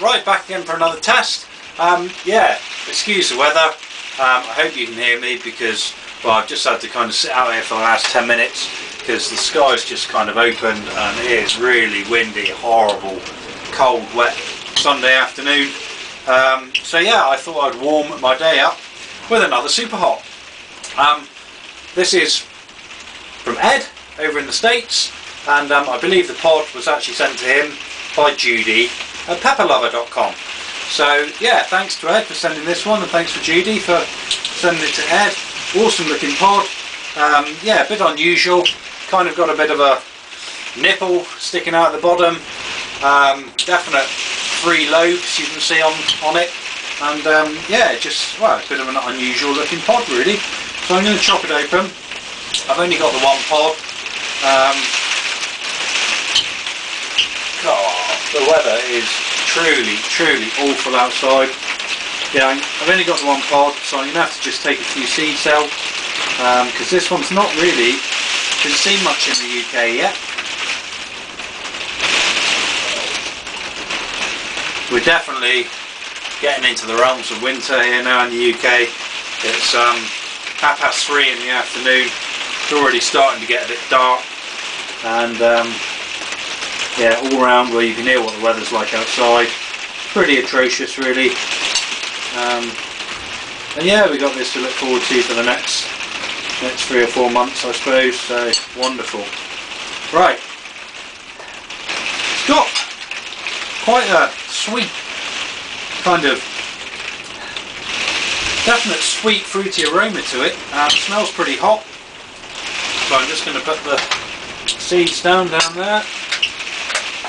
Right, back again for another test. Yeah, excuse the weather. I hope you can hear me because, well, I've just had to kind of sit out here for the last 10 minutes because the sky's just kind of opened and it is really windy, horrible, cold, wet Sunday afternoon. So yeah, I thought I'd warm my day up with another super hot. This is from Ed over in the States, and I believe the pod was actually sent to him by Judy at pepperlover.com. So yeah, thanks to Ed for sending this one, and thanks for Judy for sending it to Ed. Awesome looking pod. Yeah, a bit unusual, kind of got a bit of a nipple sticking out at the bottom. Definite 3 lobes you can see on it, and yeah, just, well, a bit of an unusual looking pod really. So I'm going to chop it open. I've only got the one pod. God, the weather is truly awful outside. Yeah, I've only got the one pod, so I'm going to have to just take a few seeds out, because this one's not really been seen much in the UK yet. We're definitely getting into the realms of winter here now in the UK. It's 3:30 in the afternoon. It's already starting to get a bit dark, and yeah, all around where you can hear what the weather's like outside. Pretty atrocious really. And yeah, we got this to look forward to for the next 3 or 4 months, I suppose. So wonderful. Right, it's got quite a sweet kind of definite sweet fruity aroma to it. Smells pretty hot. So I'm just going to put the seeds down there.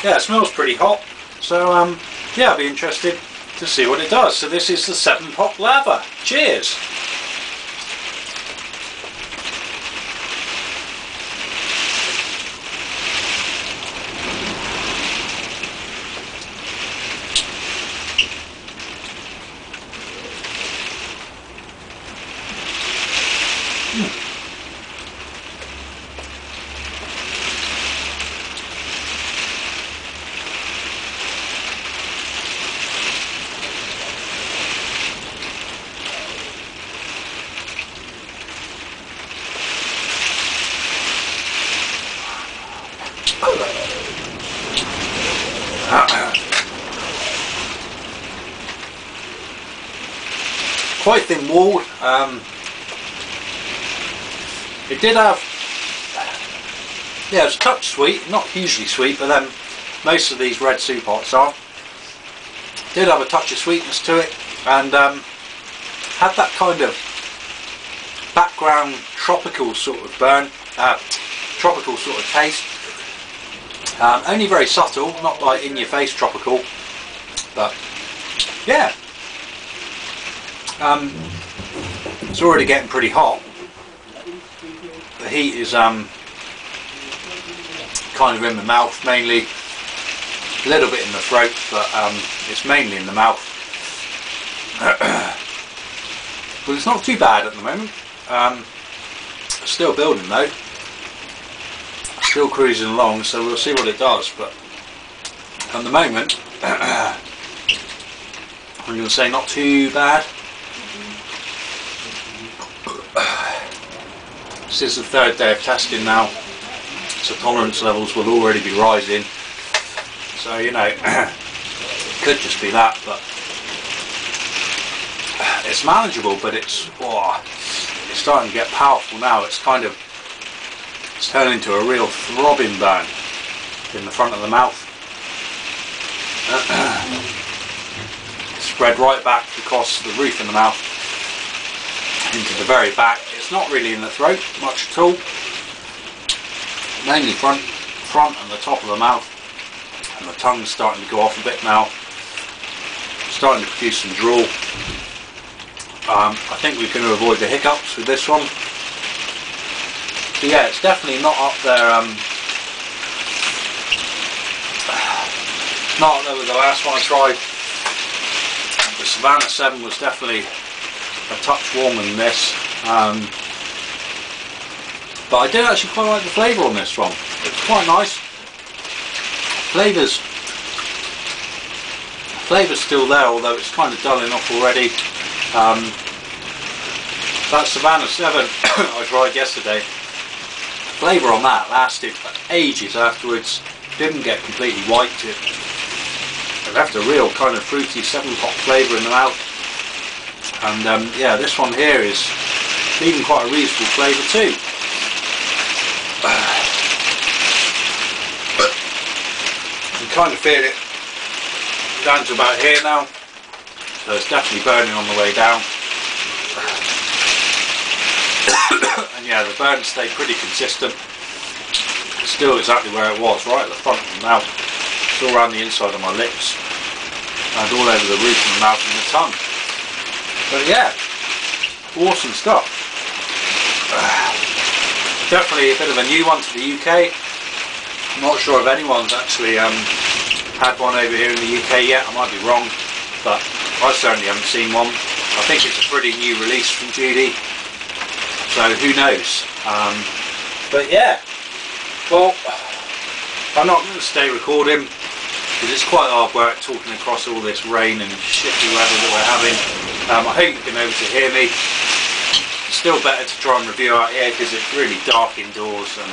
Yeah, it smells pretty hot. So yeah, I'll be interested to see what it does. So this is the 7-pot lava. Cheers. Quite thin walled. It did have, yeah, it was a touch sweet, not hugely sweet, but then most of these red soup hots are. Did have a touch of sweetness to it, and had that kind of background tropical sort of burn, tropical sort of taste. Only very subtle, not like in your face tropical, but yeah. It's already getting pretty hot. The heat is kind of in the mouth mainly, a little bit in the throat, but it's mainly in the mouth. But it's not too bad at the moment. Still building though, still cruising along, so we'll see what it does. But at the moment, I'm going to say not too bad. This is the 3rd day of testing now, so tolerance levels will already be rising. So, you know, could just be that, but it's manageable. But it's starting to get powerful now. It's turning into a real throbbing burn in the front of the mouth. Spread right back across the roof of the mouth into the very back. It's not really in the throat much at all, mainly front and the top of the mouth, and the tongue's starting to go off a bit now, starting to produce some drool. I think we're going to avoid the hiccups with this one. So yeah, it's definitely not up there, not up there with the last one I tried. The Savannah 7 was definitely a touch warmer than this, but I did actually quite like the flavour on this one. It's quite nice. Flavour's Flavour's still there, although it's kind of dulling off already. That Savannah 7 I tried yesterday, flavour on that lasted for ages afterwards. Didn't get completely wiped. It left a real kind of fruity superhot flavour in the mouth. And yeah, this one here is even quite a reasonable flavour too. You can kind of feel it down to about here now, so it's definitely burning on the way down. And yeah, the burn stayed pretty consistent. It's still exactly where it was, right at the front of the mouth. It's all around the inside of my lips and all over the roof of the mouth and the tongue. But yeah, awesome stuff. Definitely a bit of a new one to the UK. I'm not sure if anyone's actually had one over here in the UK yet. I might be wrong, but I certainly haven't seen one. I think it's a pretty new release from Judy, so who knows. But yeah, well, I'm not going to stay recording because it's quite hard work talking across all this rain and shitty weather that we're having. I hope you've been able to hear me. It's still better to try and review out here because it's really dark indoors, and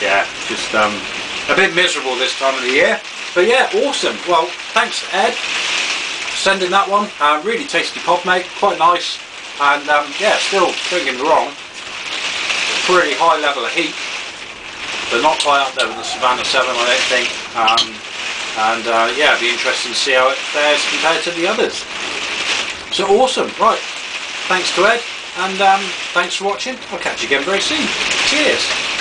yeah, just a bit miserable this time of the year. But yeah, awesome. Well, thanks Ed for sending that one. Really tasty pod, mate, quite nice. And yeah, still, don't get me wrong, pretty high level of heat, but not quite up there with the Savannah 7, I don't think. Yeah, it'd be interesting to see how it fares compared to the others. So awesome, right, thanks to Ed, and thanks for watching. I'll catch you again very soon. Cheers.